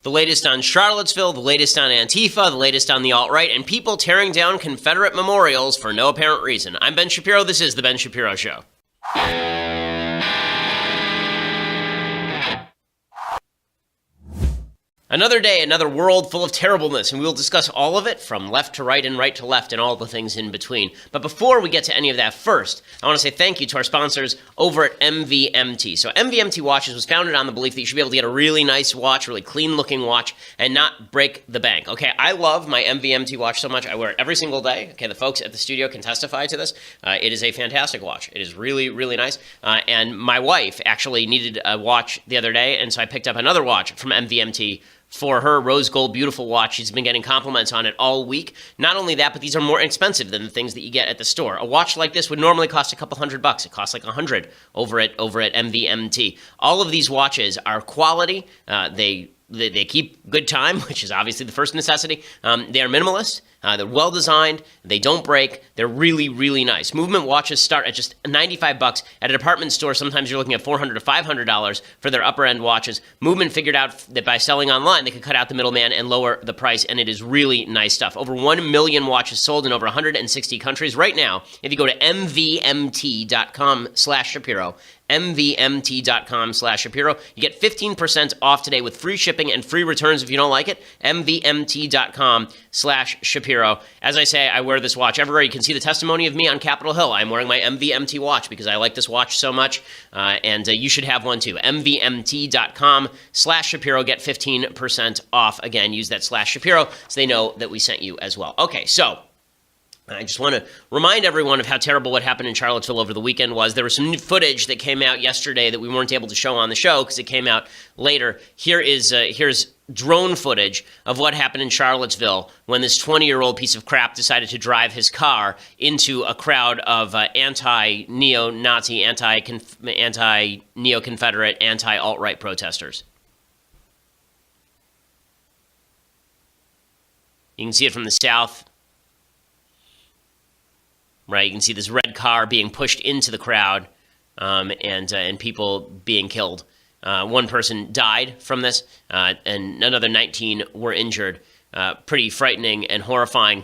The latest on Charlottesville, the latest on Antifa, the latest on the alt-right, and people tearing down Confederate memorials for no apparent reason. I'm Ben Shapiro. This is The Ben Shapiro Show. Another day, another world full of terribleness, and we will discuss all of it from left to right and right to left and all the things in between. But before we get to any of that, first, I want to say thank you to our sponsors over at MVMT. So MVMT Watches was founded on the belief that you should be able to get a really nice watch, really clean-looking watch, and not break the bank. Okay, I love my MVMT watch so much. I wear it every single day. Okay, the folks at the studio can testify to this. It is a fantastic watch. It is really, really nice. And my wife actually needed a watch the other day, and so I picked up another watch from MVMT for her rose gold beautiful watch. She's been getting compliments on it all week. Not only that, but these are more expensive than the things that you get at the store. A watch like this would normally cost a couple $100. It costs like $100 over at MVMT. All of these watches are quality. They keep good time, which is obviously the first necessity. They are minimalist. They're well designed. They don't break. They're really, really nice. Movement watches start at just $95 at a department store. Sometimes you're looking at $400 to $500 for their upper end watches. Movement figured out that by selling online, they could cut out the middleman and lower the price, and it is really nice stuff. Over 1 million watches sold in over 160 countries. Right now, if you go to mvmt.com/Shapiro, mvmt.com/Shapiro, you get 15% off today with free shipping and free returns if you don't like it. mvmt.com/Shapiro. As I say, I wear this watch everywhere. You can see the testimony of me on Capitol Hill. I'm wearing my MVMT watch because I like this watch so much, and you should have one too. mvmt.com/Shapiro. Get 15% off. Again, use that /Shapiro so they know that we sent you as well. Okay, so I just want to remind everyone of how terrible what happened in Charlottesville over the weekend was. There was some new footage that came out yesterday that we weren't able to show on the show because it came out later. Here's drone footage of what happened in Charlottesville when this 20-year-old piece of crap decided to drive his car into a crowd of anti-neo-Nazi, anti-neo-Confederate, anti-alt-right protesters. You can see it from the south. Right, you can see this red car being pushed into the crowd, and people being killed. One person died from this, and another 19 were injured. Pretty frightening and horrifying.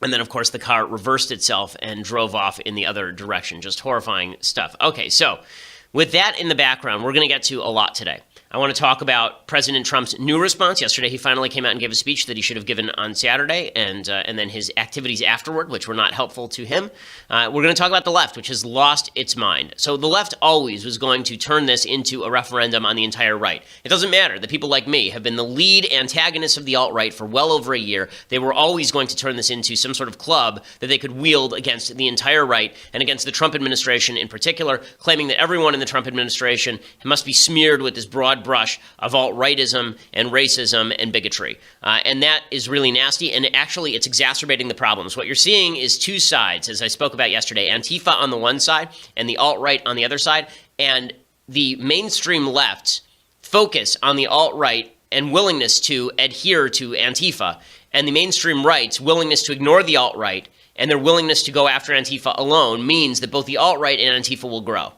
And then, of course, the car reversed itself and drove off in the other direction. Just horrifying stuff. Okay, so with that in the background, we're going to get to a lot today. I want to talk about President Trump's new response. Yesterday, he finally came out and gave a speech that he should have given on Saturday, and then his activities afterward, which were not helpful to him. We're going to talk about the left, which has lost its mind. So the left always was going to turn this into a referendum on the entire right. It doesn't matter that people like me have been the lead antagonists of the alt-right for well over a year. They were always going to turn this into some sort of club that they could wield against the entire right and against the Trump administration in particular, claiming that everyone in the Trump administration must be smeared with this broad brush of alt-rightism and racism and bigotry. And that is really nasty, and actually it's exacerbating the problems. What you're seeing is two sides, as I spoke about yesterday, Antifa on the one side and the alt-right on the other side, and the mainstream left focus on the alt-right and willingness to adhere to Antifa, and the mainstream right's willingness to ignore the alt-right and their willingness to go after Antifa alone means that both the alt-right and Antifa will grow.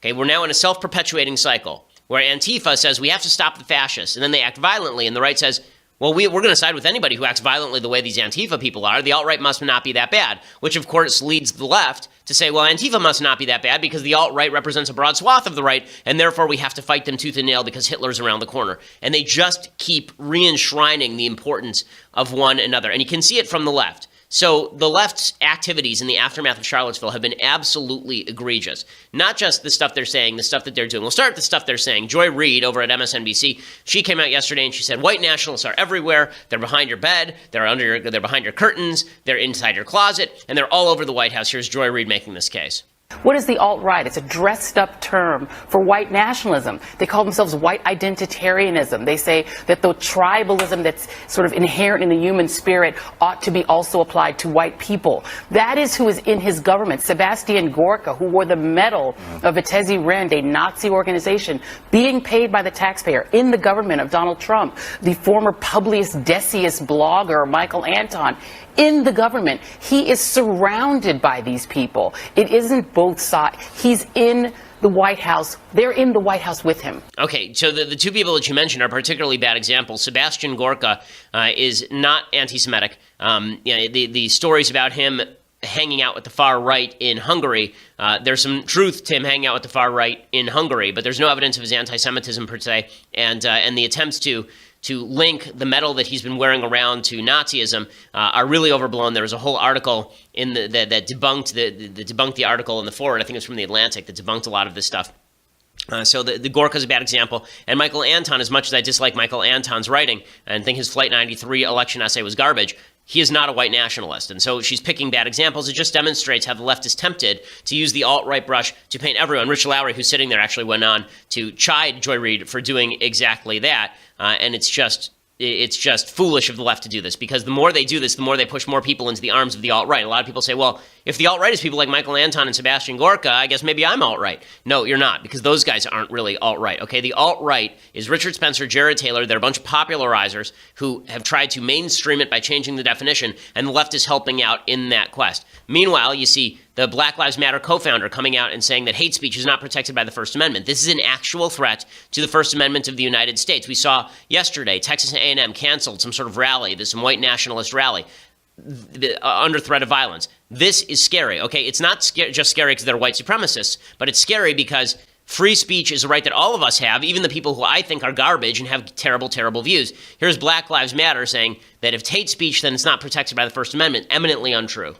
Okay, we're now in a self-perpetuating cycle where Antifa says we have to stop the fascists, and then they act violently, and the right says, well, we're going to side with anybody who acts violently the way these Antifa people are. The alt-right must not be that bad, which of course leads the left to say, well, Antifa must not be that bad because the alt-right represents a broad swath of the right, and therefore we have to fight them tooth and nail because Hitler's around the corner. And they just keep re-enshrining the importance of one another. And you can see it from the left. So the left's activities in the aftermath of Charlottesville have been absolutely egregious. Not just the stuff they're saying, the stuff that they're doing. We'll start with the stuff they're saying. Joy Reid over at MSNBC, she came out yesterday and she said, white nationalists are everywhere. They're behind your bed. They're behind your curtains. They're inside your closet. And they're all over the White House. Here's Joy Reid making this case. What is the alt-right? It's a dressed-up term for white nationalism. They call themselves white identitarianism. They say that the tribalism that's sort of inherent in the human spirit ought to be also applied to white people. That is who is in his government. Sebastian Gorka, who wore the medal of Vitesse Rend, a Nazi organization, being paid by the taxpayer in the government of Donald Trump. The former Publius Decius blogger, Michael Anton, in the government. He is surrounded by these people. It isn't both sides. He's in the White House. They're in the White House with him. Okay, so the two people that you mentioned are particularly bad examples. Sebastian Gorka is not anti-Semitic. The stories about him hanging out with the far right in Hungary, there's some truth to him hanging out with the far right in Hungary, but there's no evidence of his anti-Semitism per se, and the attempts to link the medal that he's been wearing around to Nazism are really overblown. There was a whole article in that debunked the article in the forward. I think it was from The Atlantic that debunked a lot of this stuff. So the Gorka is a bad example. And Michael Anton, as much as I dislike Michael Anton's writing and think his Flight 93 election essay was garbage, he is not a white nationalist. And so she's picking bad examples. It just demonstrates how the left is tempted to use the alt-right brush to paint everyone. Rich Lowry, who's sitting there, actually went on to chide Joy Reid for doing exactly that. And it's just foolish of the left to do this, because the more they do this, the more they push more people into the arms of the alt-right. A lot of people say, well, if the alt-right is people like Michael Anton and Sebastian Gorka, I guess maybe I'm alt-right. No, you're not, because those guys aren't really alt-right, okay? The alt-right is Richard Spencer, Jared Taylor. They're a bunch of popularizers who have tried to mainstream it by changing the definition, and the left is helping out in that quest. Meanwhile, you see the Black Lives Matter co-founder coming out and saying that hate speech is not protected by the First Amendment. This is an actual threat to the First Amendment of the United States. We saw yesterday Texas A&M canceled some sort of rally, some white nationalist rally, under threat of violence. This is scary, okay? It's not just scary because they're white supremacists, but it's scary because free speech is a right that all of us have, even the people who I think are garbage and have terrible, terrible views. Here's Black Lives Matter saying that if it's hate speech, then it's not protected by the First Amendment. Eminently untrue.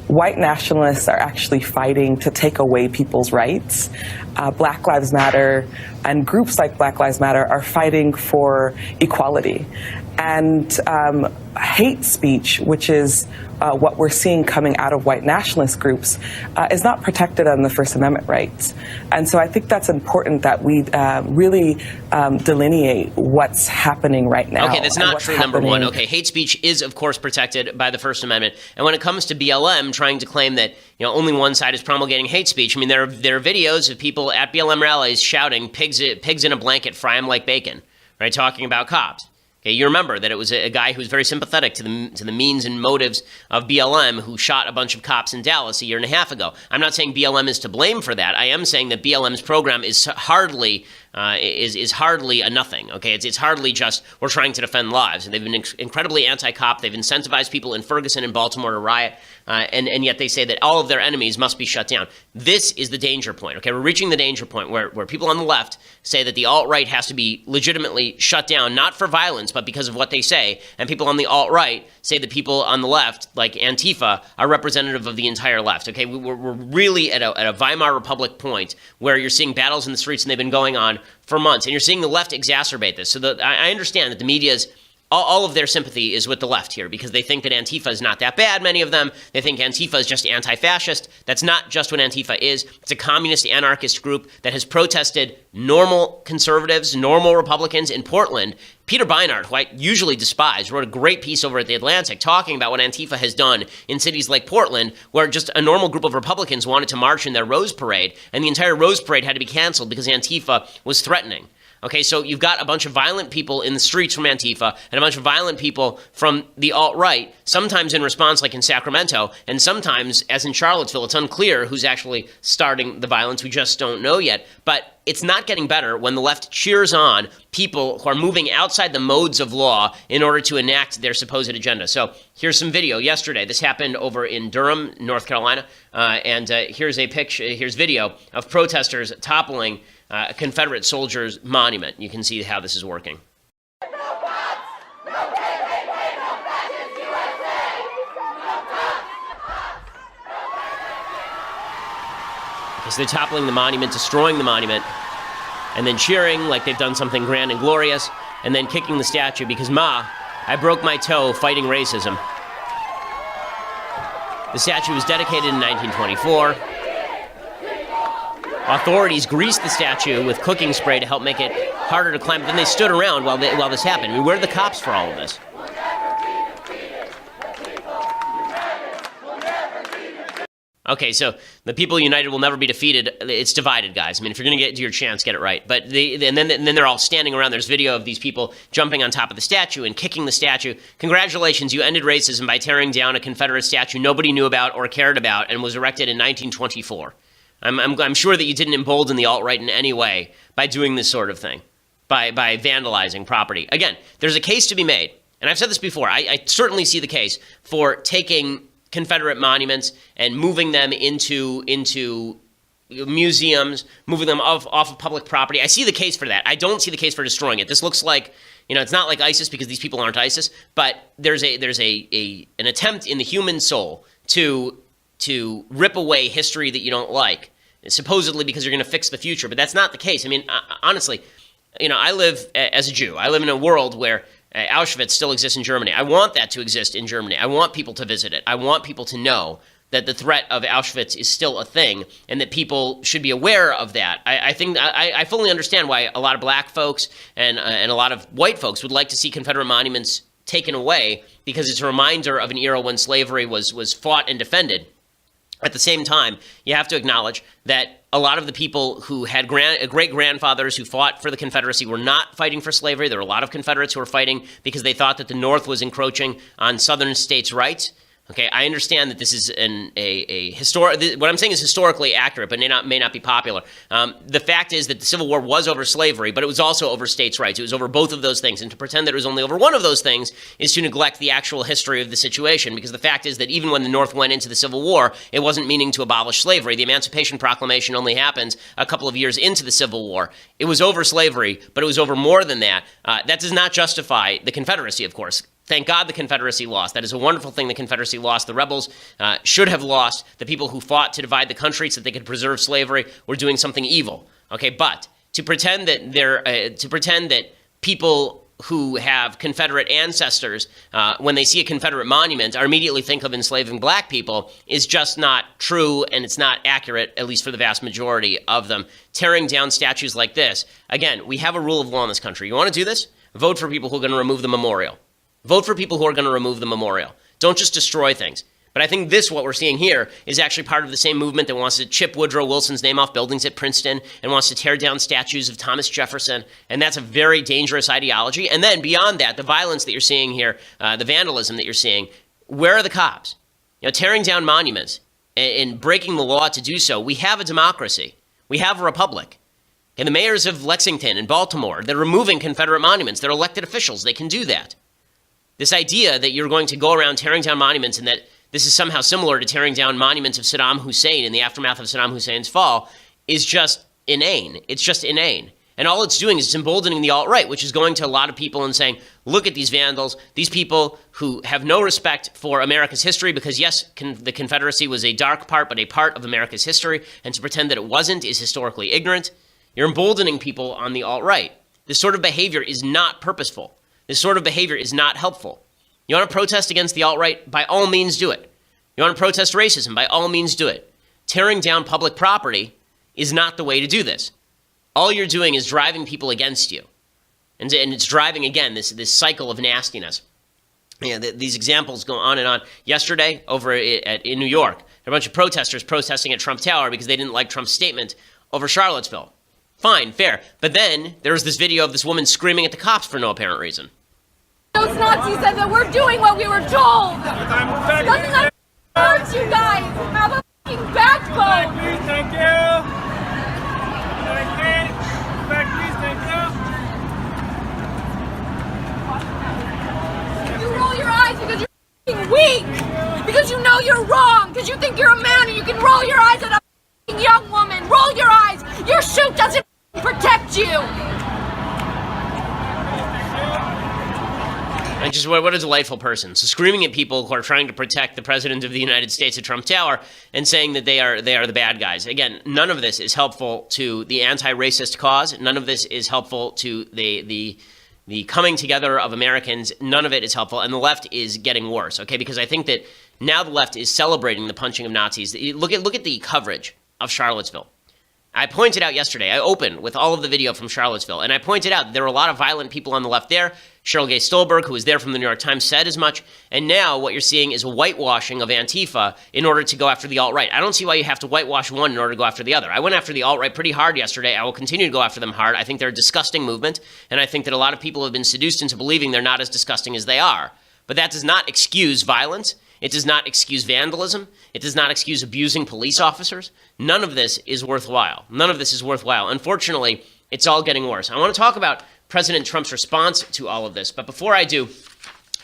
White nationalists are actually fighting to take away people's rights. Black Lives Matter and groups like Black Lives Matter are fighting for equality. And hate speech, which is what we're seeing coming out of white nationalist groups, is not protected on the First Amendment rights. And so I think that's important that we really delineate what's happening right now. Okay, that's not true, number one. Okay, hate speech is, of course, protected by the First Amendment. And when it comes to BLM trying to claim that only one side is promulgating hate speech, I mean, there are videos of people at BLM rallies shouting, pigs in a blanket, fry them like bacon, right, talking about cops. Okay, you remember that it was a guy who was very sympathetic to the means and motives of BLM who shot a bunch of cops in Dallas a year and a half ago. I'm not saying BLM is to blame for that. I am saying that BLM's program is hardly a nothing. Okay, it's hardly just we're trying to defend lives. And they've been incredibly anti-cop. They've incentivized people in Ferguson and Baltimore to riot, and yet they say that all of their enemies must be shut down. This is the danger point. Okay, we're reaching the danger point where people on the left say that the alt-right has to be legitimately shut down, not for violence, but because of what they say. And people on the alt-right say that people on the left, like Antifa, are representative of the entire left. Okay, we're really at a Weimar Republic point where you're seeing battles in the streets, and they've been going on for months. And you're seeing the left exacerbate this. So I understand that the media's all of their sympathy is with the left here because they think that Antifa is not that bad, many of them. They think Antifa is just anti-fascist. That's not just what Antifa is. It's a communist anarchist group that has protested normal conservatives, normal Republicans in Portland. Peter Beinart, who I usually despise, wrote a great piece over at The Atlantic talking about what Antifa has done in cities like Portland, where just a normal group of Republicans wanted to march in their Rose Parade, and the entire Rose Parade had to be canceled because Antifa was threatening. Okay, so you've got a bunch of violent people in the streets from Antifa and a bunch of violent people from the alt-right, sometimes in response like in Sacramento, and sometimes, as in Charlottesville, it's unclear who's actually starting the violence. We just don't know yet. But it's not getting better when the left cheers on people who are moving outside the modes of law in order to enact their supposed agenda. So here's some video yesterday. This happened over in Durham, North Carolina, and here's a picture. Here's video of protesters toppling a Confederate soldiers' monument. You can see how this is working. Because they're toppling the monument, destroying the monument, and then cheering like they've done something grand and glorious, and then kicking the statue because, Ma, I broke my toe fighting racism. The statue was dedicated in 1924. Authorities greased the statue with cooking spray to help make it harder to climb. Then they stood around while this happened. I mean, where are the cops for all of this? Okay, so the people united will never be defeated. It's divided, guys. I mean, if you're going to get to your chance, get it right. But and then they're all standing around. There's video of these people jumping on top of the statue and kicking the statue. Congratulations, you ended racism by tearing down a Confederate statue nobody knew about or cared about and was erected in 1924. I'm sure that you didn't embolden the alt-right in any way by doing this sort of thing, by vandalizing property. Again, there's a case to be made, and I've said this before. I certainly see the case for taking Confederate monuments and moving them into museums, moving them off of public property. I see the case for that. I don't see the case for destroying it. This looks like, it's not like ISIS because these people aren't ISIS, but there's an attempt in the human soul to rip away history that you don't like, supposedly because you're going to fix the future. But that's not the case. I mean, honestly, I live as a Jew. I live in a world where Auschwitz still exists in Germany. I want that to exist in Germany. I want people to visit it. I want people to know that the threat of Auschwitz is still a thing and that people should be aware of that. I think I fully understand why a lot of black folks and a lot of white folks would like to see Confederate monuments taken away because it's a reminder of an era when slavery was fought and defended. At the same time, you have to acknowledge that a lot of the people who had great-grandfathers who fought for the Confederacy were not fighting for slavery. There were a lot of Confederates who were fighting because they thought that the North was encroaching on Southern states' rights. Okay, I understand that this is what I'm saying is historically accurate, but may not be popular. The fact is that the Civil War was over slavery, but it was also over states' rights. It was over both of those things, and to pretend that it was only over one of those things is to neglect the actual history of the situation, because the fact is that even when the North went into the Civil War, it wasn't meaning to abolish slavery. The Emancipation Proclamation only happens a couple of years into the Civil War. It was over slavery, but it was over more than that. That does not justify the Confederacy, of course. Thank God the Confederacy lost. That is a wonderful thing the Confederacy lost. The rebels should have lost. The people who fought to divide the country so that they could preserve slavery were doing something evil. Okay, but to pretend that people who have Confederate ancestors, when they see a Confederate monument, are immediately think of enslaving black people is just not true, and it's not accurate, at least for the vast majority of them. Tearing down statues like this, again, we have a rule of law in this country. You want to do this? Vote for people who are going to remove the memorial. Vote for people who are going to remove the memorial. Don't just destroy things. But I think what we're seeing here, is actually part of the same movement that wants to chip Woodrow Wilson's name off buildings at Princeton and wants to tear down statues of Thomas Jefferson. And that's a very dangerous ideology. And then beyond that, the violence that you're seeing here, the vandalism that you're seeing, where are the cops? Tearing down monuments and breaking the law to do so. We have a democracy. We have a republic. And the mayors of Lexington and Baltimore, they're removing Confederate monuments. They're elected officials. They can do that. This idea that you're going to go around tearing down monuments and that this is somehow similar to tearing down monuments of Saddam Hussein in the aftermath of Saddam Hussein's fall is just inane. It's just inane. And all it's doing is it's emboldening the alt-right, which is going to a lot of people and saying, look at these vandals, these people who have no respect for America's history because, yes, the Confederacy was a dark part, but a part of America's history, and to pretend that it wasn't is historically ignorant. You're emboldening people on the alt-right. This sort of behavior is not purposeful. This sort of behavior is not helpful. You want to protest against the alt-right? By all means do it. You want to protest racism? By all means do it. Tearing down public property is not the way to do this. All you're doing is driving people against you. And it's driving, again, this cycle of nastiness. These examples go on and on. Yesterday, over in New York, there were a bunch of protesters protesting at Trump Tower because they didn't like Trump's statement over Charlottesville. Fine, fair. But then there was this video of this woman screaming at the cops for no apparent reason. Those Nazis said that we're doing what we were told. Doesn't that hurt you guys? Have a fucking backbone. Please, thank you. Please, thank you. You roll your eyes because you're fucking weak. Because you know you're wrong. Because you think you're a man and you can roll your eyes at a fucking young woman. Roll your eyes. Your suit doesn't protect you. And just what a delightful person. So screaming at people who are trying to protect the president of the United States at Trump Tower and saying that they are the bad guys. Again, none of this is helpful to the anti-racist cause. None of this is helpful to the coming together of Americans. None of it is helpful. And the left is getting worse, okay? Because I think that now the left is celebrating the punching of Nazis. Look at the coverage of Charlottesville. I pointed out yesterday, I opened with all of the video from Charlottesville, and I pointed out there were a lot of violent people on the left there. Cheryl Gay Stolberg, who was there from the New York Times, said as much. And now what you're seeing is a whitewashing of Antifa in order to go after the alt-right. I don't see why you have to whitewash one in order to go after the other. I went after the alt-right pretty hard yesterday. I will continue to go after them hard. I think they're a disgusting movement, and I think that a lot of people have been seduced into believing they're not as disgusting as they are. But that does not excuse violence. It does not excuse vandalism. It does not excuse abusing police officers. None of this is worthwhile. None of this is worthwhile. Unfortunately, it's all getting worse. I want to talk about President Trump's response to all of this. But before I do,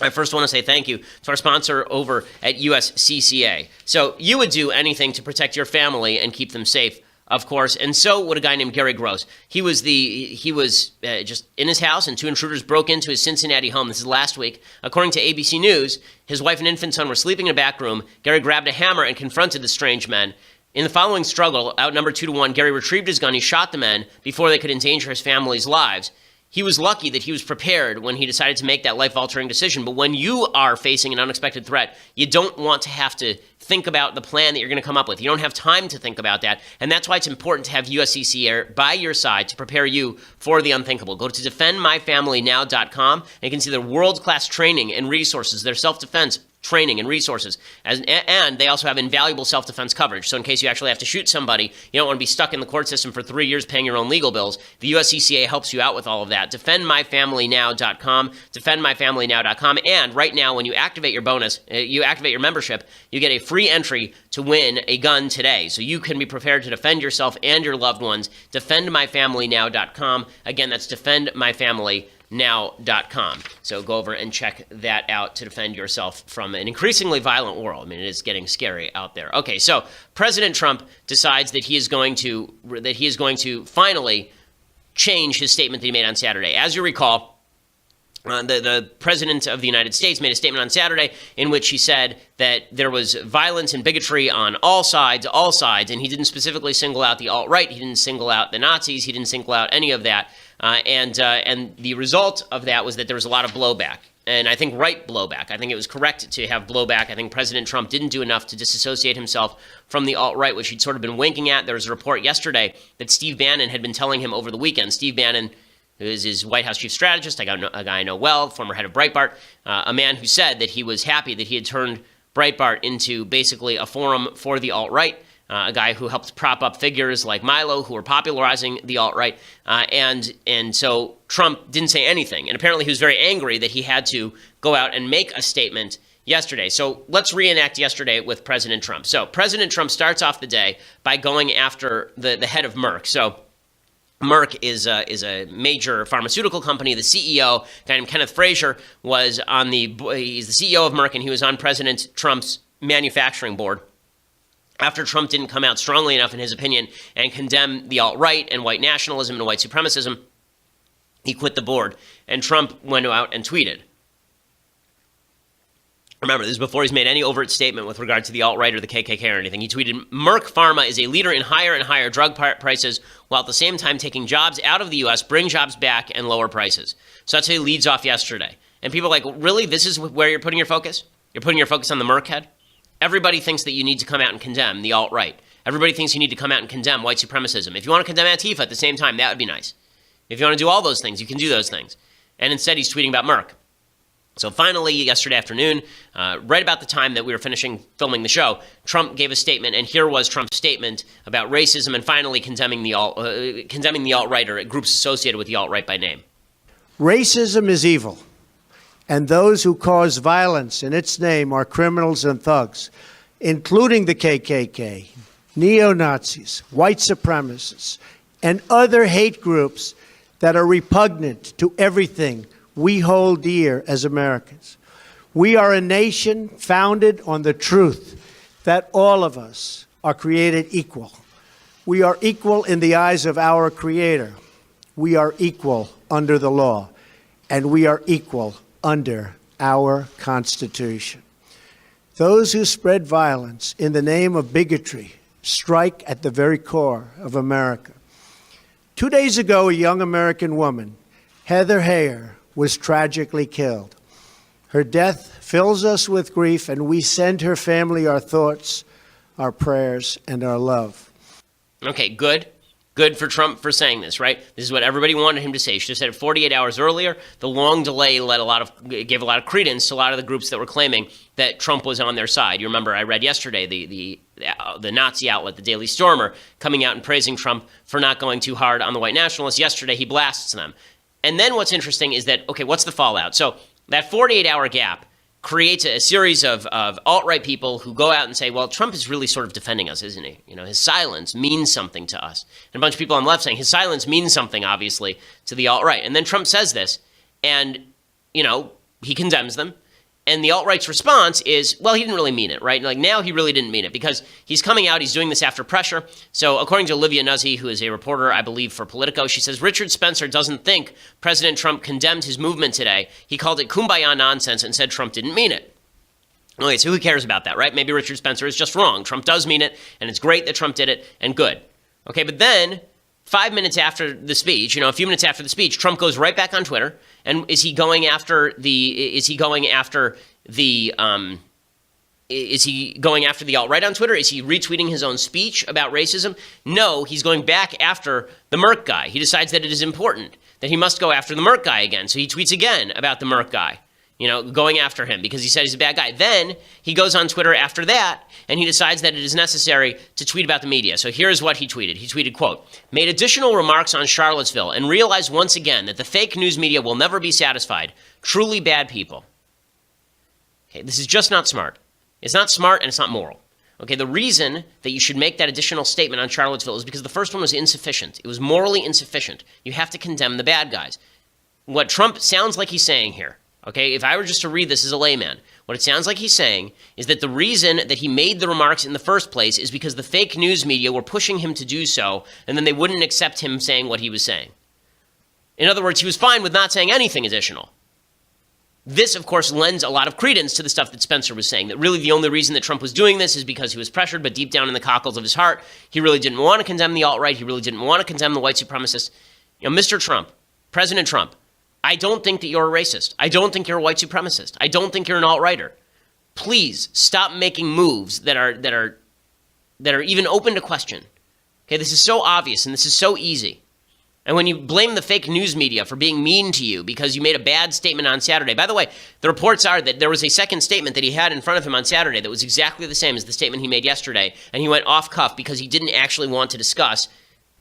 I first want to say thank you to our sponsor over at USCCA. So you would do anything to protect your family and keep them safe, of course, and so would a guy named Gary Gross. He was just in his house, and two intruders broke into his Cincinnati home. This is last week. According to ABC News, his wife and infant son were sleeping in a back room. Gary grabbed a hammer and confronted the strange men. In the following struggle, outnumbered 2-1, Gary retrieved his gun. He shot the men before they could endanger his family's lives. He was lucky that he was prepared when he decided to make that life-altering decision. But when you are facing an unexpected threat, you don't want to have to think about the plan that you're going to come up with. You don't have time to think about that. And that's why it's important to have USCCA by your side to prepare you for the unthinkable. Go to defendmyfamilynow.com and you can see their world-class training and resources, their self-defense training and resources. And they also have invaluable self-defense coverage. So in case you actually have to shoot somebody, you don't want to be stuck in the court system for 3 years paying your own legal bills. The USCCA helps you out with all of that. Defendmyfamilynow.com, defendmyfamilynow.com. And right now, when you activate your bonus, you activate your membership, you get a free entry to win a gun today. So you can be prepared to defend yourself and your loved ones. Defendmyfamilynow.com. Again, that's defendmyfamilynow.com. So go over and check that out to defend yourself from an increasingly violent world. I mean, it is getting scary out there. Okay, so President Trump decides that he is going to finally change his statement that he made on Saturday. As you recall, the President of the United States made a statement on Saturday in which he said that there was violence and bigotry on all sides, and he didn't specifically single out the alt-right, he didn't single out the Nazis, he didn't single out any of that. And the result of that was that there was a lot of blowback, and I think right blowback. I think it was correct to have blowback. I think President Trump didn't do enough to disassociate himself from the alt-right, which he'd sort of been winking at. There was a report yesterday that Steve Bannon had been telling him over the weekend. Steve Bannon, who is his White House chief strategist, a guy I know well, former head of Breitbart, a man who said that he was happy that he had turned Breitbart into basically a forum for the alt-right. A guy who helped prop up figures like Milo, who were popularizing the alt-right, and so Trump didn't say anything. And apparently he was very angry that he had to go out and make a statement yesterday. So let's reenact yesterday with President Trump. So President Trump starts off the day by going after the head of Merck. So Merck is a major pharmaceutical company. The CEO, a guy named Kenneth Frazier, he's the CEO of Merck, and he was on President Trump's manufacturing board. After Trump didn't come out strongly enough, in his opinion, and condemn the alt-right and white nationalism and white supremacism, he quit the board. And Trump went out and tweeted. Remember, this is before he's made any overt statement with regard to the alt-right or the KKK or anything. He tweeted, Merck Pharma is a leader in higher and higher drug prices, while at the same time taking jobs out of the U.S., bring jobs back, and lower prices. So that's how he leads off yesterday. And people are like, really? This is where you're putting your focus? You're putting your focus on the Merck head? Everybody thinks that you need to come out and condemn the alt-right. Everybody thinks you need to come out and condemn white supremacism. If you want to condemn Antifa at the same time, that would be nice. If you want to do all those things, you can do those things. And instead, he's tweeting about Merck. So finally, yesterday afternoon, right about the time that we were finishing filming the show, Trump gave a statement, and here was Trump's statement about racism and finally condemning the alt-right or groups associated with the alt-right by name. Racism is evil, and those who cause violence in its name are criminals and thugs, including the KKK, neo-Nazis, white supremacists, and other hate groups that are repugnant to everything we hold dear as Americans. We are a nation founded on the truth that all of us are created equal. We are equal in the eyes of our Creator. We are equal under the law, and we are equal under our Constitution. Those who spread violence in the name of bigotry strike at the very core of America. 2 days ago, a young American woman, Heather Heyer, was tragically killed. Her death fills us with grief, and we send her family our thoughts, our prayers, and our love. Okay, good. Good for Trump for saying this, right? This is what everybody wanted him to say. He should have said it 48 hours earlier. The long delay gave a lot of credence to a lot of the groups that were claiming that Trump was on their side. You remember I read yesterday the Nazi outlet, the Daily Stormer, coming out and praising Trump for not going too hard on the white nationalists. Yesterday, he blasts them. And then what's interesting is that, okay, what's the fallout? So that 48-hour gap creates a series of alt-right people who go out and say, well, Trump is really sort of defending us, isn't he? You know, his silence means something to us. And a bunch of people on the left saying his silence means something, obviously, to the alt-right. And then Trump says this, and, you know, he condemns them. And the alt-right's response is, well, he didn't really mean it, right? Like, now he really didn't mean it because he's coming out, he's doing this after pressure. So according to Olivia Nuzzi, who is a reporter, I believe, for Politico, she says, Richard Spencer doesn't think President Trump condemned his movement today. He called it kumbaya nonsense and said Trump didn't mean it. Okay, so who cares about that, right? Maybe Richard Spencer is just wrong. Trump does mean it, and it's great that Trump did it, and good. Okay, but then 5 minutes after the speech, you know, a few minutes after the speech, Trump goes right back on Twitter. And is he going after the alt-right on Twitter? Is he retweeting his own speech about racism? No, he's going back after the Merck guy. He decides that it is important, that he must go after the Merck guy again. So he tweets again about the Merck guy, you know, going after him because he said he's a bad guy. Then he goes on Twitter after that, and he decides that it is necessary to tweet about the media. So here's what he tweeted. He tweeted, quote, made additional remarks on Charlottesville and realized once again that the fake news media will never be satisfied. Truly bad people. Okay, this is just not smart. It's not smart and it's not moral. Okay, the reason that you should make that additional statement on Charlottesville is because the first one was insufficient. It was morally insufficient. You have to condemn the bad guys. What Trump sounds like he's saying here, okay, if I were just to read this as a layman, what it sounds like he's saying is that the reason that he made the remarks in the first place is because the fake news media were pushing him to do so, and then they wouldn't accept him saying what he was saying. In other words, he was fine with not saying anything additional. This, of course, lends a lot of credence to the stuff that Spencer was saying, that really the only reason that Trump was doing this is because he was pressured, but deep down in the cockles of his heart, he really didn't want to condemn the alt-right. He really didn't want to condemn the white supremacists. You know, Mr. Trump, President Trump, I don't think that you're a racist. I don't think you're a white supremacist. I don't think you're an alt-righter. Please stop making moves that are even open to question. Okay, this is so obvious and this is so easy. And when you blame the fake news media for being mean to you because you made a bad statement on Saturday, by the way, the reports are that there was a second statement that he had in front of him on Saturday that was exactly the same as the statement he made yesterday, and he went off cuff because he didn't actually want to discuss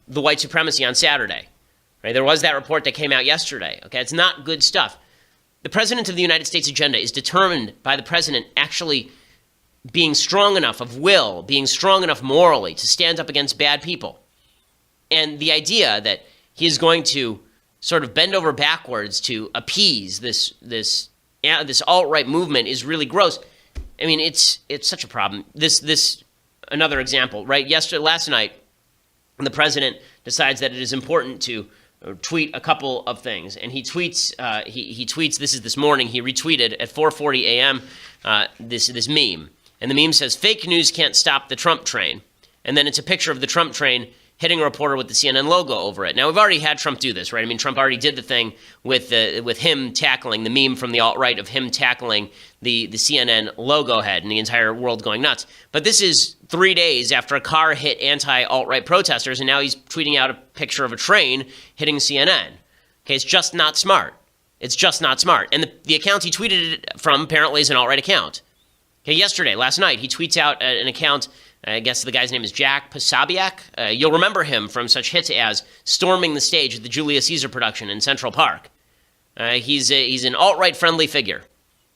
the white supremacy on Saturday. Right? There was that report that came out yesterday. Okay, it's not good stuff. The president of the United States agenda is determined by the president actually being strong enough of will, being strong enough morally to stand up against bad people. And the idea that he is going to sort of bend over backwards to appease this alt-right movement is really gross. I mean, it's such a problem. This another example, right? Last night, the president decides that it is important to tweet a couple of things, and he tweets. He tweets. This is this morning. He retweeted at 4:40 a.m. This meme, and the meme says, "Fake news can't stop the Trump train," and then it's a picture of the Trump train hitting a reporter with the CNN logo over it. Now, we've already had Trump do this, right? I mean, Trump already did the thing with him tackling the meme from the alt-right of him tackling the CNN logo head and the entire world going nuts. But this is 3 days after a car hit anti-alt-right protesters, and now he's tweeting out a picture of a train hitting CNN. Okay, it's just not smart. It's just not smart. And the account he tweeted it from apparently is an alt-right account. Okay, last night, he tweets out an account. I guess the guy's name is Jack Posobiec. You'll remember him from such hits as storming the stage at the Julius Caesar production in Central Park. He's an alt-right friendly figure.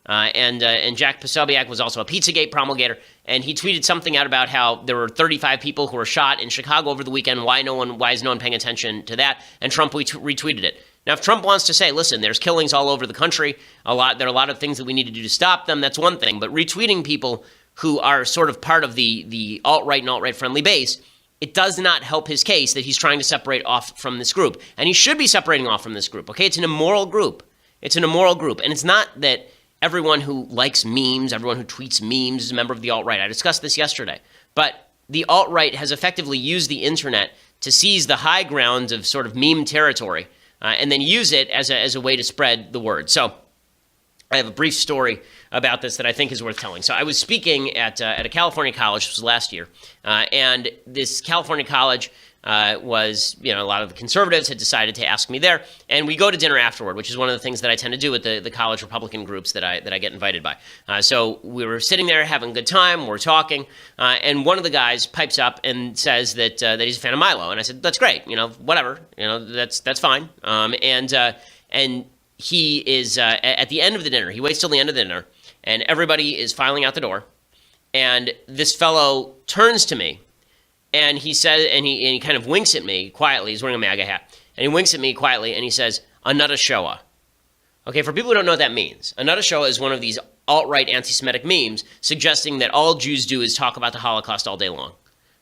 And Jack Posobiec was also a Pizzagate promulgator. And he tweeted something out about how there were 35 people who were shot in Chicago over the weekend. Why is no one paying attention to that? And Trump retweeted it. Now, if Trump wants to say, listen, there's killings all over the country, there are a lot of things that we need to do to stop them, that's one thing. But retweeting people who are sort of part of the alt-right and alt-right friendly base, it does not help his case that he's trying to separate off from this group. And he should be separating off from this group, okay? It's an immoral group. It's an immoral group. And it's not that everyone who likes memes, everyone who tweets memes is a member of the alt-right. I discussed this yesterday. But the alt-right has effectively used the internet to seize the high ground of sort of meme territory and then use it as a way to spread the word. So I have a brief story about this that I think is worth telling. So I was speaking at a California college, this was last year, and this California college was, a lot of the conservatives had decided to ask me there, and we go to dinner afterward, which is one of the things that I tend to do with the college Republican groups that I get invited by. So we were sitting there having a good time, we're talking, and one of the guys pipes up and says that he's a fan of Milo, and I said, that's great, whatever, that's fine, and he is, at the end of the dinner, he waits till the end of the dinner, and everybody is filing out the door. And this fellow turns to me, and he says, and he kind of winks at me quietly. He's wearing a MAGA hat, and he winks at me quietly, and he says, "Another Shoah." Okay, for people who don't know what that means, another Shoah is one of these alt-right anti-Semitic memes suggesting that all Jews do is talk about the Holocaust all day long,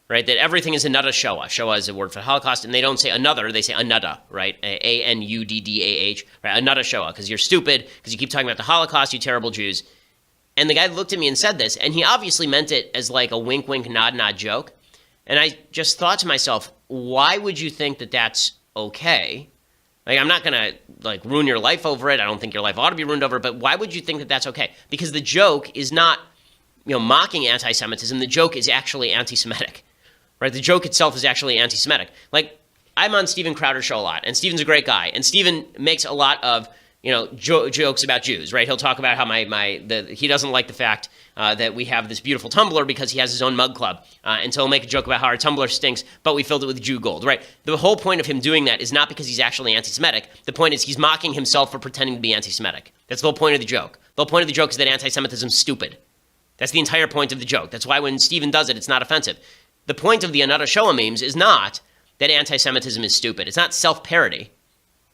right? That everything is another Shoah. Shoah is a word for Holocaust, and they don't say another, they say anuddah, right? A-N-U-D-D-A-H, right? Another Shoah, because you're stupid, because you keep talking about the Holocaust, you terrible Jews. And the guy looked at me and said this, and he obviously meant it as like a wink, wink, nod, nod joke. And I just thought to myself, why would you think that that's okay? Like, I'm not going to like ruin your life over it. I don't think your life ought to be ruined over it, but why would you think that that's okay? Because the joke is not, mocking anti-Semitism. The joke is actually anti-Semitic, right? The joke itself is actually anti-Semitic. Like, I'm on Steven Crowder's show a lot, and Steven's a great guy, and Steven makes a lot of jokes about Jews, right? He'll talk about how he doesn't like the fact that we have this beautiful tumbler because he has his own mug club. And so he'll make a joke about how our tumbler stinks, but we filled it with Jew gold, right? The whole point of him doing that is not because he's actually anti-Semitic. The point is he's mocking himself for pretending to be anti-Semitic. That's the whole point of the joke. The whole point of the joke is that anti-Semitism is stupid. That's the entire point of the joke. That's why when Steven does it, it's not offensive. The point of the Another Shoah memes is not that anti-Semitism is stupid. It's not self-parody.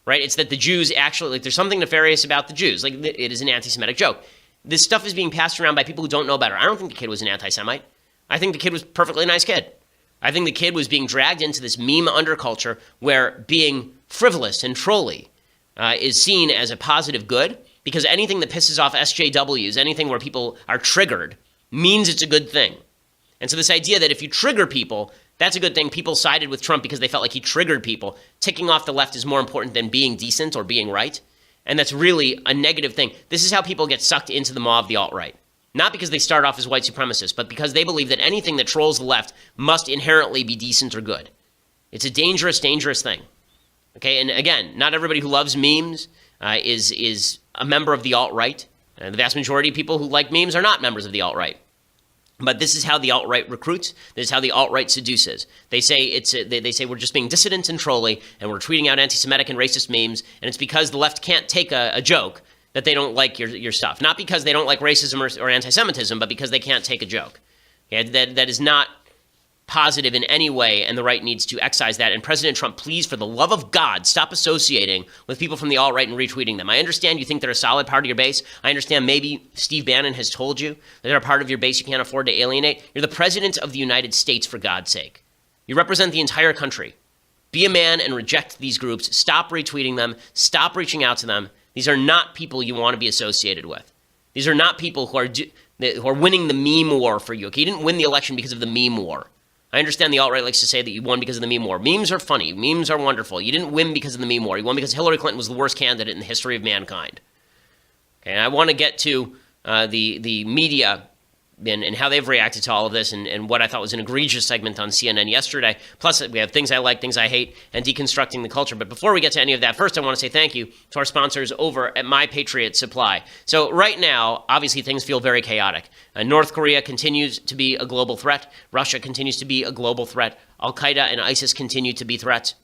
Right? It's that the Jews actually, there's something nefarious about the Jews. It is an anti-Semitic joke. This stuff is being passed around by people who don't know better. I don't think the kid was an anti-Semite. I think the kid was a perfectly nice kid. I think the kid was being dragged into this meme underculture where being frivolous and trolly is seen as a positive good, because anything that pisses off SJWs, anything where people are triggered, means it's a good thing. And so this idea that if you trigger people, that's a good thing. People sided with Trump because they felt like he triggered people. Ticking off the left is more important than being decent or being right. And that's really a negative thing. This is how people get sucked into the maw of the alt-right. Not because they start off as white supremacists, but because they believe that anything that trolls the left must inherently be decent or good. It's a dangerous, dangerous thing. Okay, and again, not everybody who loves memes is a member of the alt-right. The vast majority of people who like memes are not members of the alt-right. But this is how the alt-right recruits. This is how the alt-right seduces. They say they say we're just being dissident and trolly, and we're tweeting out anti-Semitic and racist memes, and it's because the left can't take a joke that they don't like your stuff. Not because they don't like racism or anti-Semitism, but because they can't take a joke. Okay? That is not positive in any way, and the right needs to excise that. And President Trump, please, for the love of God, stop associating with people from the alt-right and retweeting them. I understand you think they're a solid part of your base. I understand maybe Steve Bannon has told you that they're a part of your base you can't afford to alienate. You're the president of the United States, for God's sake. You represent the entire country. Be a man and reject these groups. Stop retweeting them. Stop reaching out to them. These are not people you want to be associated with. These are not people who are winning the meme war for you. Okay, you didn't win the election because of the meme war. I understand the alt-right likes to say that you won because of the meme war. Memes are funny. Memes are wonderful. You didn't win because of the meme war. You won because Hillary Clinton was the worst candidate in the history of mankind. Okay, and I want to get to the media and how they've reacted to all of this, and what I thought was an egregious segment on CNN yesterday. Plus, we have things I like, things I hate, and deconstructing the culture. But before we get to any of that, first I want to say thank you to our sponsors over at My Patriot Supply. So right now, obviously, things feel very chaotic. North Korea continues to be a global threat. Russia continues to be a global threat. Al-Qaeda and ISIS continue to be threats.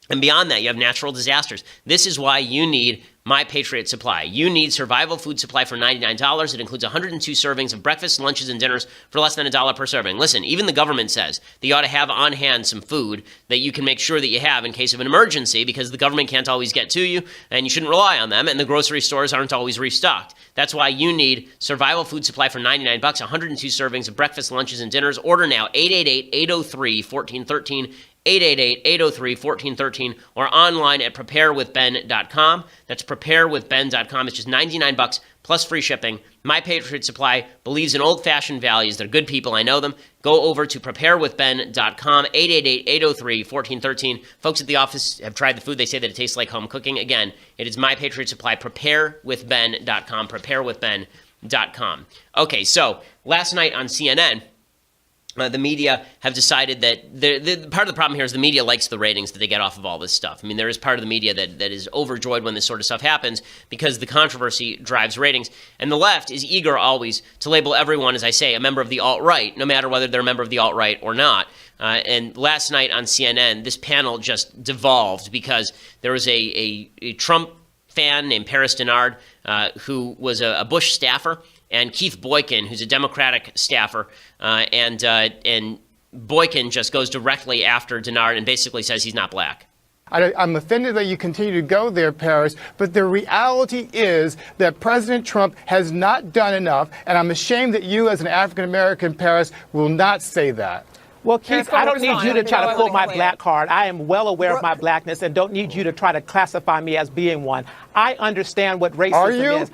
And beyond that, you have natural disasters. This is why you need My Patriot Supply. You need survival food supply for $99. It includes 102 servings of breakfast, lunches, and dinners for less than $1 per serving. Listen, even the government says that you ought to have on hand some food that you can make sure that you have in case of an emergency, because the government can't always get to you, and you shouldn't rely on them, and the grocery stores aren't always restocked. That's why you need survival food supply for $99, 102 servings of breakfast, lunches, and dinners. Order now, 888-803-1413. 888-803-1413, or online at preparewithben.com. That's preparewithben.com. It's just $99 plus free shipping. My Patriot Supply believes in old-fashioned values. They're good people. I know them. Go over to preparewithben.com, 888-803-1413. Folks at the office have tried the food. They say that it tastes like home cooking. Again, it is My Patriot Supply, preparewithben.com, preparewithben.com. Okay, so last night on CNN, the media have decided that part of the problem here is the media likes the ratings that they get off of all this stuff. I mean, there is part of the media that is overjoyed when this sort of stuff happens because the controversy drives ratings. And the left is eager always to label everyone, as I say, a member of the alt-right, no matter whether they're a member of the alt-right or not. And last night on CNN, this panel just devolved because there was a Trump fan named Paris Denard, who was a Bush staffer, and Keith Boykin, who's a Democratic staffer, and Boykin just goes directly after Denard and basically says he's not black. I'm offended that you continue to go there, Paris, but the reality is that President Trump has not done enough, and I'm ashamed that you, as an African-American, Paris, will not say that. Well, Keith, I don't need you to try to pull my black card. I am well aware of my blackness and don't need you to try to classify me as being one. I understand what racism is.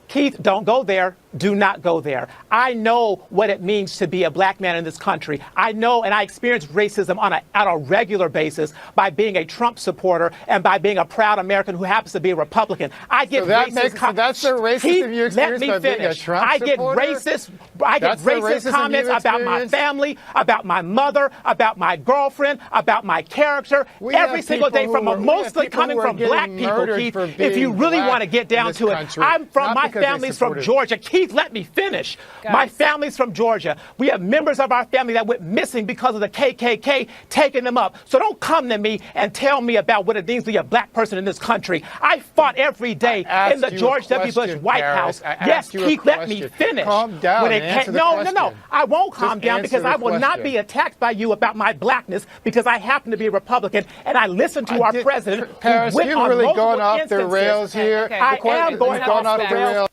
Keith, don't go there. Do not go there. I know what it means to be a black man in this country. I know, and I experience racism on a regular basis by being a Trump supporter and by being a proud American who happens to be a Republican. I get so that's the racism you experience by being a Trump supporter? I get racist comments about my family, about my mother, about my girlfriend, about my character every single day mostly coming from black people, Keith. If you really want to get down to it, my family's from Georgia. Keith, let me finish. Guys. My family's from Georgia. We have members of our family that went missing because of the KKK taking them up. So don't come to me and tell me about what it means to be a black person in this country. I fought every day in the George W. Bush White House. Yes, Keith, let me finish. Calm down. No. I won't calm down because I will not be attacked by you about my blackness because I happen to be a Republican and I listen to our president. Paris, you've really gone off the rails here. I am going off the rails.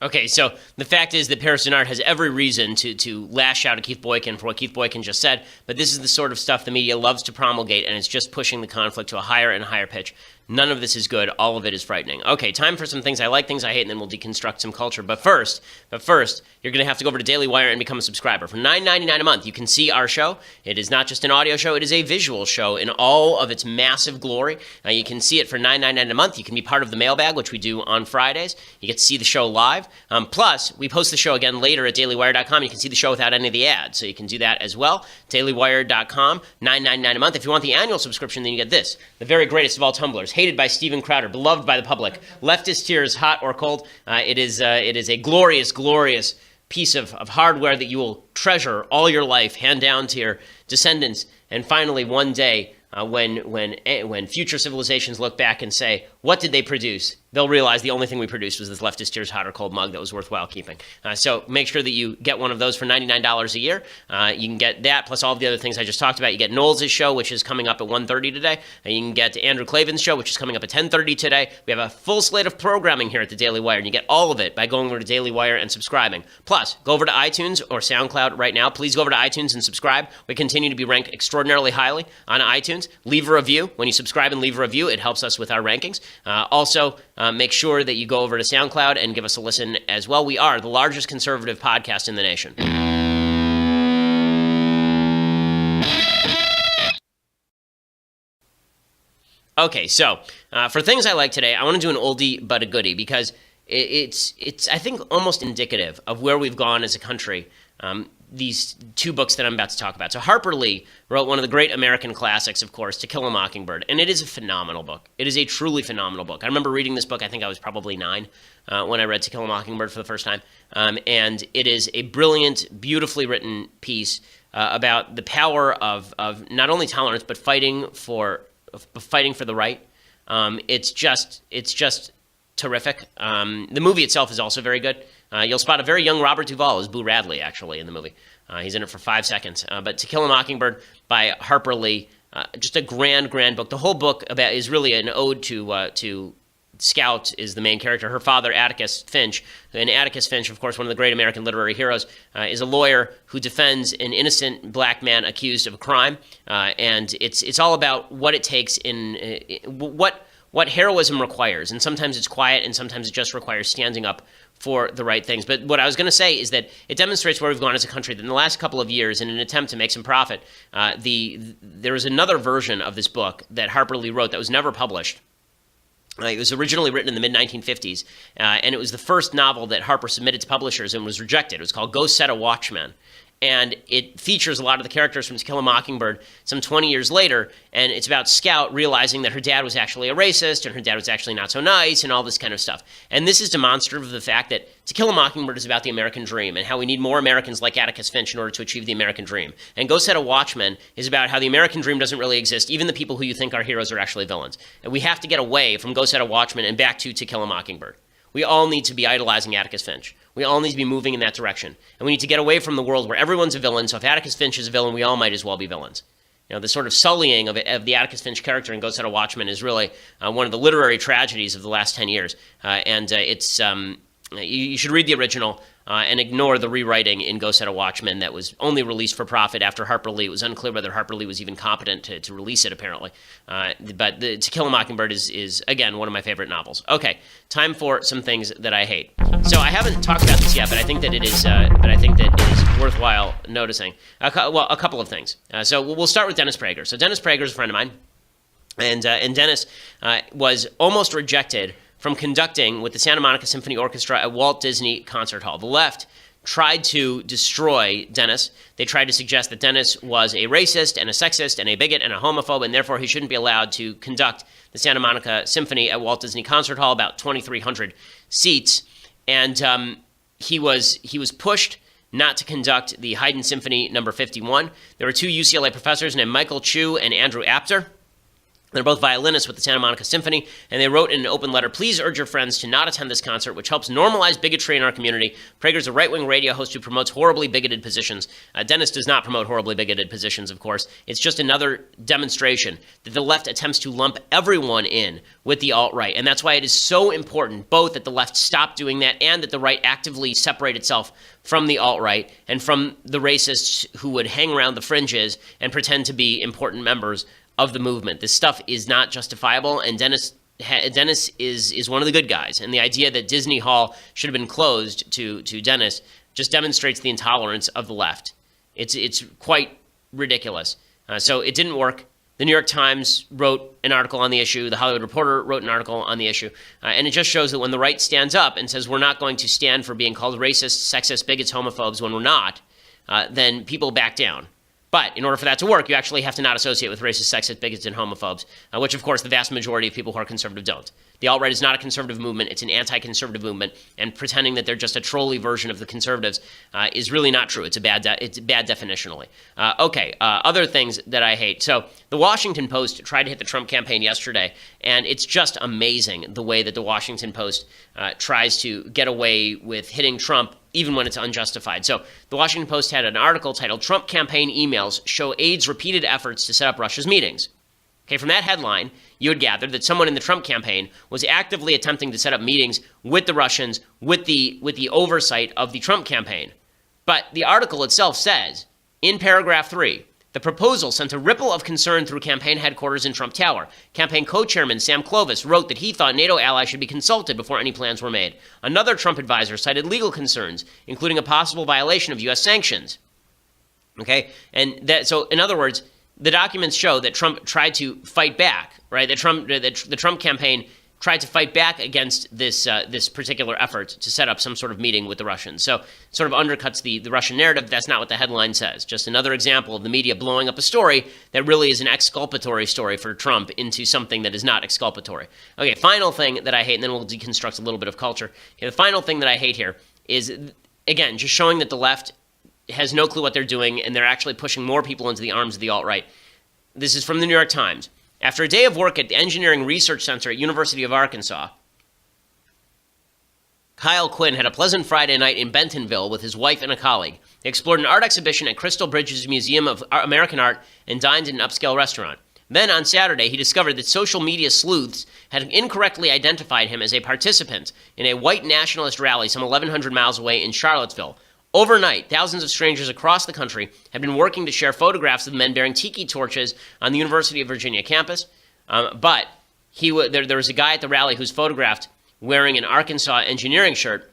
Okay, so the fact is that Paris Denard has every reason to lash out at Keith Boykin for what Keith Boykin just said, but this is the sort of stuff the media loves to promulgate, and it's just pushing the conflict to a higher and higher pitch. None of this is good. All of it is frightening. Okay, time for some things I like, things I hate, and then we'll deconstruct some culture. But first, you're going to have to go over to Daily Wire and become a subscriber. For $9.99 a month, you can see our show. It is not just an audio show. It is a visual show in all of its massive glory. You can see it for $9.99 a month. You can be part of the mailbag, which we do on Fridays. You get to see the show live. Plus, we post the show again later at dailywire.com. You can see the show without any of the ads, so you can do that as well. dailywire.com, $9.99 a month. If you want the annual subscription, then you get this, the very greatest of all tumblers, hated by Steven Crowder, beloved by the public, leftist tears, hot or cold. It is a glorious, glorious piece of hardware that you will treasure all your life, hand down to your descendants, and finally one day, when future civilizations look back and say, what did they produce? They'll realize the only thing we produced was this leftist tears, hot or cold mug that was worthwhile keeping. So make sure that you get one of those for $99 a year. You can get that plus all of the other things I just talked about. You get Knowles' show, which is coming up at 1:30 today. You can get Andrew Klavan's show, which is coming up at 10:30 today. We have a full slate of programming here at the Daily Wire, and you get all of it by going over to Daily Wire and subscribing. Plus, go over to iTunes or SoundCloud right now. Please go over to iTunes and subscribe. We continue to be ranked extraordinarily highly on iTunes. Leave a review. When you subscribe and leave a review, it helps us with our rankings. Also, make sure that you go over to SoundCloud and give us a listen as well. We are the largest conservative podcast in the nation. Okay, so for things I like today, I want to do an oldie but a goodie because it's I think almost indicative of where we've gone as a country. These two books that I'm about to talk about. So Harper Lee wrote one of the great American classics, of course, To Kill a Mockingbird, and it is a phenomenal book. It is a truly phenomenal book. I remember reading this book, I think I was probably 9 when I read To Kill a Mockingbird for the first time, and it is a brilliant, beautifully written piece about the power of not only tolerance, but fighting for the right. It's just terrific. The movie itself is also very good. You'll spot a very young Robert Duvall as Boo Radley, actually, in the movie. He's in it for 5 seconds. But To Kill a Mockingbird by Harper Lee, just a grand, grand book. The whole book is really an ode to Scout is the main character. Her father, Atticus Finch, and Atticus Finch, of course, one of the great American literary heroes, is a lawyer who defends an innocent black man accused of a crime. And it's all about what it takes what heroism requires. And sometimes it's quiet, and sometimes it just requires standing up for the right things. But what I was going to say is that it demonstrates where we've gone as a country. That in the last couple of years, in an attempt to make some profit, there was another version of this book that Harper Lee wrote that was never published. It was originally written in the mid-1950s, and it was the first novel that Harper submitted to publishers and was rejected. It was called Go Set a Watchman. and it features a lot of the characters from To Kill a Mockingbird some 20 years later, and it's about Scout realizing that her dad was actually a racist, and her dad was actually not so nice, and all this kind of stuff. And this is demonstrative of the fact that To Kill a Mockingbird is about the American dream, and how we need more Americans like Atticus Finch in order to achieve the American dream. And Go Set a Watchman is about how the American dream doesn't really exist. Even the people who you think are heroes are actually villains. And we have to get away from Go Set a Watchman and back to Kill a Mockingbird. We all need to be idolizing Atticus Finch. We all need to be moving in that direction. And we need to get away from the world where everyone's a villain, so if Atticus Finch is a villain, we all might as well be villains. You know, the sort of sullying of the Atticus Finch character in Go Set a Watchman is really one of the literary tragedies of the last 10 years. You should read the original and ignore the rewriting in Go Set a Watchman that was only released for profit after Harper Lee. It was unclear whether Harper Lee was even competent to release it, apparently. But To Kill a Mockingbird is, again, one of my favorite novels. Okay, time for some things that I hate. So I haven't talked about this yet, but I think that it is worthwhile noticing. A couple of things. So we'll start with Dennis Prager. So Dennis Prager is a friend of mine, and Dennis was almost rejected from conducting with the Santa Monica Symphony Orchestra at Walt Disney Concert Hall. The left tried to destroy Dennis. They tried to suggest that Dennis was a racist and a sexist and a bigot and a homophobe, and therefore he shouldn't be allowed to conduct the Santa Monica Symphony at Walt Disney Concert Hall, about 2,300 seats. And he was pushed not to conduct the Haydn Symphony No. 51. There were two UCLA professors named Michael Chu and Andrew Apter. They're both violinists with the Santa Monica Symphony, and they wrote in an open letter, "Please urge your friends to not attend this concert, which helps normalize bigotry in our community. Prager's a right-wing radio host who promotes horribly bigoted positions." Dennis does not promote horribly bigoted positions, of course. It's just another demonstration that the left attempts to lump everyone in with the alt-right, and that's why it is so important both that the left stop doing that and that the right actively separate itself from the alt-right and from the racists who would hang around the fringes and pretend to be important members of the movement. This stuff is not justifiable, and Dennis is one of the good guys. And the idea that Disney Hall should have been closed to Dennis just demonstrates the intolerance of the left. It's quite ridiculous. So it didn't work. The New York Times wrote an article on the issue. The Hollywood Reporter wrote an article on the issue. And it just shows that when the right stands up and says we're not going to stand for being called racist, sexist, bigots, homophobes when we're not, then people back down. But in order for that to work, you actually have to not associate with racist, sexist, bigots, and homophobes, which, of course, the vast majority of people who are conservative don't. The alt-right is not a conservative movement. It's an anti-conservative movement, and pretending that they're just a trolley version of the conservatives is really not true. It's bad definitionally. Other things that I hate. So the Washington Post tried to hit the Trump campaign yesterday, and it's just amazing the way that the Washington Post tries to get away with hitting Trump even when it's unjustified. So the Washington Post had an article titled "Trump Campaign Emails Show Aides Repeated Efforts to Set Up Russia's Meetings." Okay, from that headline, you would gather that someone in the Trump campaign was actively attempting to set up meetings with the Russians with the oversight of the Trump campaign. But the article itself says, in paragraph 3, the proposal sent a ripple of concern through campaign headquarters in Trump Tower. Campaign co-chairman Sam Clovis wrote that he thought NATO allies should be consulted before any plans were made. Another Trump advisor cited legal concerns, including a possible violation of U.S. sanctions. Okay, so in other words, the documents show that Trump tried to fight back, right? The Trump campaign tried to fight back against this particular effort to set up some sort of meeting with the Russians. So it sort of undercuts the Russian narrative. That's not what the headline says. Just another example of the media blowing up a story that really is an exculpatory story for Trump into something that is not exculpatory. Okay, final thing that I hate, and then we'll deconstruct a little bit of culture. Okay, the final thing that I hate here is, again, just showing that the left has no clue what they're doing, and they're actually pushing more people into the arms of the alt-right. This is from the New York Times. After a day of work at the Engineering Research Center at University of Arkansas, Kyle Quinn had a pleasant Friday night in Bentonville with his wife and a colleague. They explored an art exhibition at Crystal Bridges Museum of American Art and dined in an upscale restaurant. Then on Saturday, he discovered that social media sleuths had incorrectly identified him as a participant in a white nationalist rally some 1,100 miles away in Charlottesville. Overnight, thousands of strangers across the country had been working to share photographs of men bearing tiki torches on the University of Virginia campus. But there was a guy at the rally who's photographed wearing an Arkansas engineering shirt,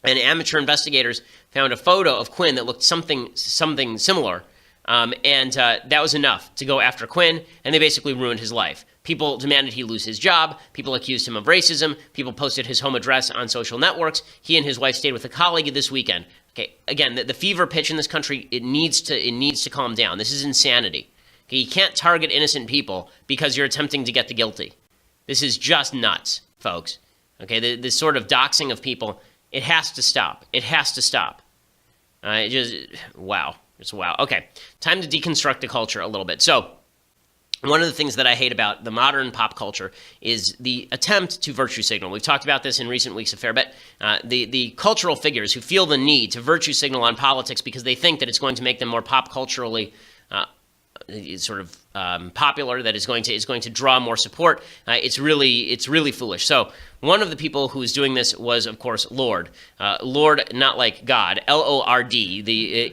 and amateur investigators found a photo of Quinn that looked something similar. That was enough to go after Quinn, and they basically ruined his life. People demanded he lose his job. People accused him of racism. People posted his home address on social networks. He and his wife stayed with a colleague this weekend. Okay, again, the fever pitch in this country, it needs to calm down. This is insanity. Okay, you can't target innocent people because you're attempting to get the guilty. This is just nuts, folks. Okay, this sort of doxing of people, it has to stop. It has to stop. Wow. Just wow. Okay, time to deconstruct the culture a little bit. So, one of the things that I hate about the modern pop culture is the attempt to virtue signal. We've talked about this in recent weeks a fair bit. The cultural figures who feel the need to virtue signal on politics because they think that it's going to make them more pop culturally popular, that is going to draw more support. It's really foolish. So one of the people who was doing this was, of course, Lorde. Lorde, not like God, Lord, the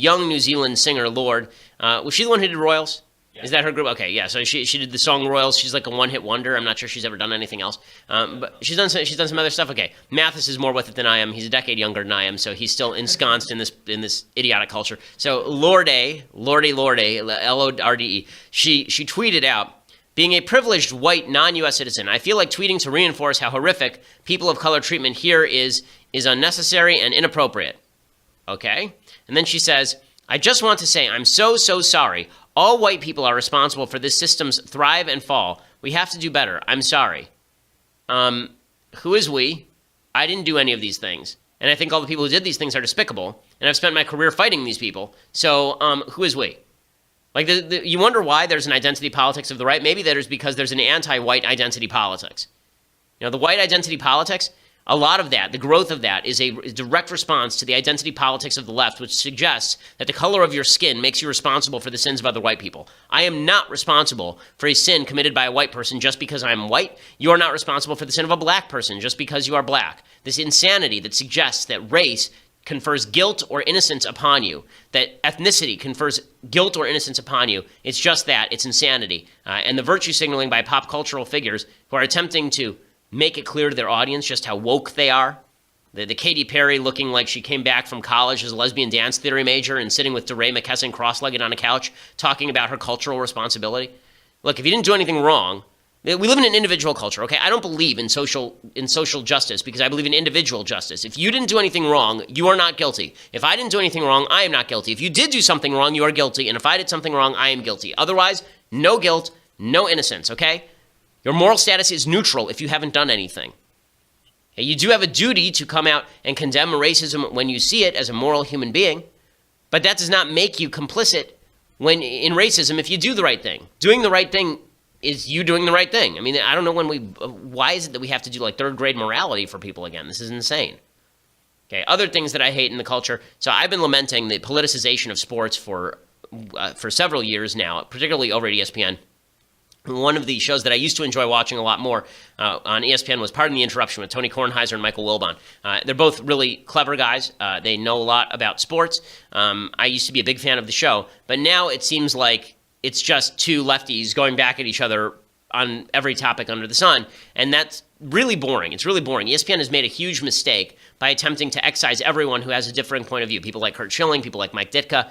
young New Zealand singer Lorde. Was she the one who did Royals? Is that her group? Okay, yeah. So she did the song Royals. She's like a one-hit wonder. I'm not sure she's ever done anything else. But she's done some other stuff. Okay, Mathis is more with it than I am. He's a decade younger than I am, so he's still ensconced in this idiotic culture. So Lorde, Lorde, she tweeted out, being a privileged white non-U.S. citizen, I feel like tweeting to reinforce how horrific people of color treatment here is unnecessary and inappropriate. Okay? And then she says, I just want to say I'm so sorry. All white people are responsible for this system's thrive and fall. We have to do better. I'm sorry. Who is we? I didn't do any of these things. And I think all the people who did these things are despicable. And I've spent my career fighting these people. So who is we? Like, you wonder why there's an identity politics of the right? Maybe that is because there's an anti-white identity politics. You know, the white identity politics, a lot of that, the growth of that, is a direct response to the identity politics of the left, which suggests that the color of your skin makes you responsible for the sins of other white people. I am not responsible for a sin committed by a white person just because I'm white. You are not responsible for the sin of a black person just because you are black. This insanity that suggests that race confers guilt or innocence upon you, that ethnicity confers guilt or innocence upon you, it's just that. It's insanity. And the virtue signaling by pop cultural figures who are attempting to make it clear to their audience just how woke they are. The Katy Perry looking like she came back from college as a lesbian dance theory major and sitting with DeRay McKesson cross-legged on a couch talking about her cultural responsibility. Look, if you didn't do anything wrong, we live in an individual culture, okay? I don't believe in social justice because I believe in individual justice. If you didn't do anything wrong, you are not guilty. If I didn't do anything wrong, I am not guilty. If you did do something wrong, you are guilty. And if I did something wrong, I am guilty. Otherwise, no guilt, no innocence, okay? Your moral status is neutral if you haven't done anything. Okay, you do have a duty to come out and condemn racism when you see it as a moral human being, but that does not make you complicit in racism if you do the right thing. Doing the right thing is you doing the right thing. I mean, I don't know why is it that we have to do like third grade morality for people again? This is insane. Okay, other things that I hate in the culture. So I've been lamenting the politicization of sports for several years now, particularly over at ESPN. One of the shows that I used to enjoy watching a lot more on ESPN was Pardon the Interruption with Tony Kornheiser and Michael Wilbon. They're both really clever guys. They know a lot about sports. I used to be a big fan of the show, but now it seems like it's just two lefties going back at each other on every topic under the sun, and that's really boring. It's really boring. ESPN has made a huge mistake by attempting to excise everyone who has a differing point of view. People like Kurt Schilling, people like Mike Ditka,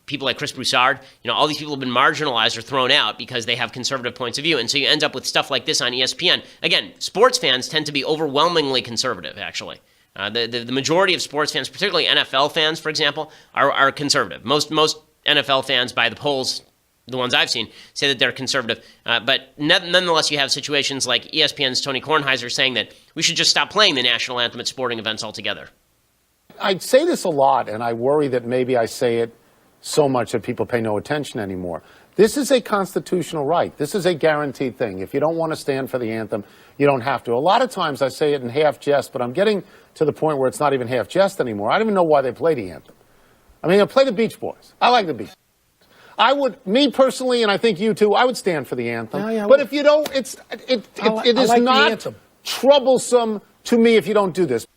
people like Chris Broussard, all these people have been marginalized or thrown out because they have conservative points of view. And so you end up with stuff like this on ESPN. Again, sports fans tend to be overwhelmingly conservative, actually. The majority of sports fans, particularly NFL fans, for example, are conservative. Most NFL fans, by the polls, the ones I've seen, say that they're conservative. But nonetheless, you have situations like ESPN's Tony Kornheiser saying that we should just stop playing the national anthem at sporting events altogether. I say this a lot, and I worry that maybe I say it so much that people pay no attention anymore. This is a constitutional right. This is a guaranteed thing. If you don't want to stand for the anthem, you don't have to. A lot of times I say it in half jest, but I'm getting to the point where it's not even half jest anymore. I don't even know why they play the anthem. I mean, they play the Beach Boys. I like the Beach Boys. I would, me personally, and I think you too, I would stand for the anthem. Yeah, but if you don't, it is like not troublesome to me if you don't do this.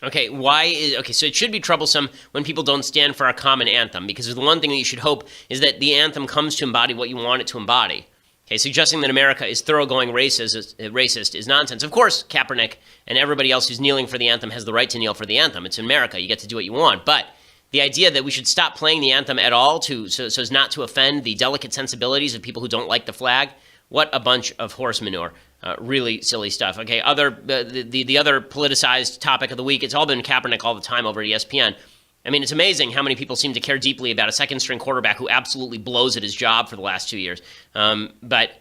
Okay, so it should be troublesome when people don't stand for a common anthem, because the one thing that you should hope is that the anthem comes to embody what you want it to embody. Okay, suggesting that America is thoroughgoing racist is nonsense. Of course, Kaepernick and everybody else who's kneeling for the anthem has the right to kneel for the anthem. It's America. You get to do what you want. But The idea that we should stop playing the anthem at all so as not to offend the delicate sensibilities of people who don't like the flag. What a bunch of horse manure. Really silly stuff. Okay, the other politicized topic of the week, it's all been Kaepernick all the time over at ESPN. I mean, it's amazing how many people seem to care deeply about a second-string quarterback who absolutely blows at his job for the last 2 years. But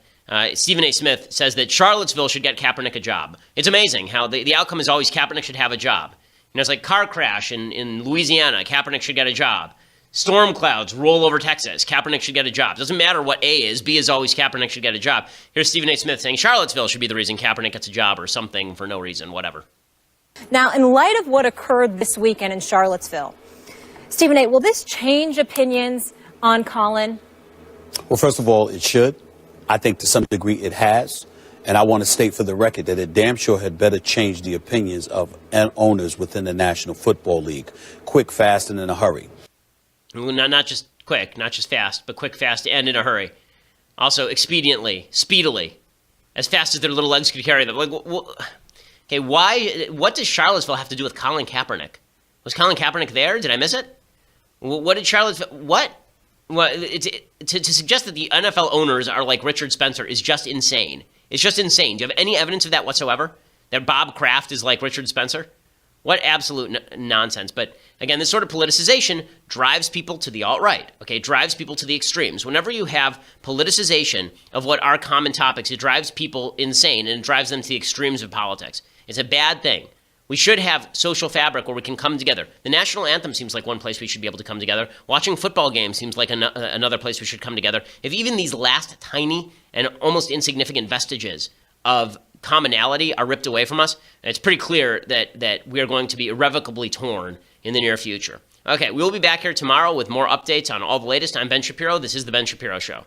Stephen A. Smith says that Charlottesville should get Kaepernick a job. It's amazing how the outcome is always Kaepernick should have a job. You know, it's like car crash in Louisiana, Kaepernick should get a job. Storm clouds roll over Texas, Kaepernick should get a job. Doesn't matter what A is, B is always Kaepernick should get a job. Here's Stephen A. Smith saying Charlottesville should be the reason Kaepernick gets a job or something for no reason, whatever. Now, in light of what occurred this weekend in Charlottesville, Stephen A., will this change opinions on Colin? Well, first of all, it should. I think to some degree it has. And I want to state for the record that it damn sure had better change the opinions of owners within the National Football League. Quick, fast, and in a hurry. Not just quick, not just fast, but quick, fast, and in a hurry. Also, expediently, speedily, as fast as their little legs could carry them. Like, okay, why? What does Charlottesville have to do with Colin Kaepernick? Was Colin Kaepernick there? Did I miss it? What did Charlottesville? What? Well, to suggest that the NFL owners are like Richard Spencer is just insane. It's just insane. Do you have any evidence of that whatsoever? That Bob Kraft is like Richard Spencer? What absolute nonsense. But again, this sort of politicization drives people to the alt-right, okay? Drives people to the extremes. Whenever you have politicization of what are common topics, it drives people insane and it drives them to the extremes of politics. It's a bad thing. We should have social fabric where we can come together. The national anthem seems like one place we should be able to come together. Watching football games seems like another place we should come together. If even these last tiny and almost insignificant vestiges of commonality are ripped away from us, it's pretty clear that we are going to be irrevocably torn in the near future. Okay, we'll be back here tomorrow with more updates on all the latest. I'm Ben Shapiro. This is The Ben Shapiro Show.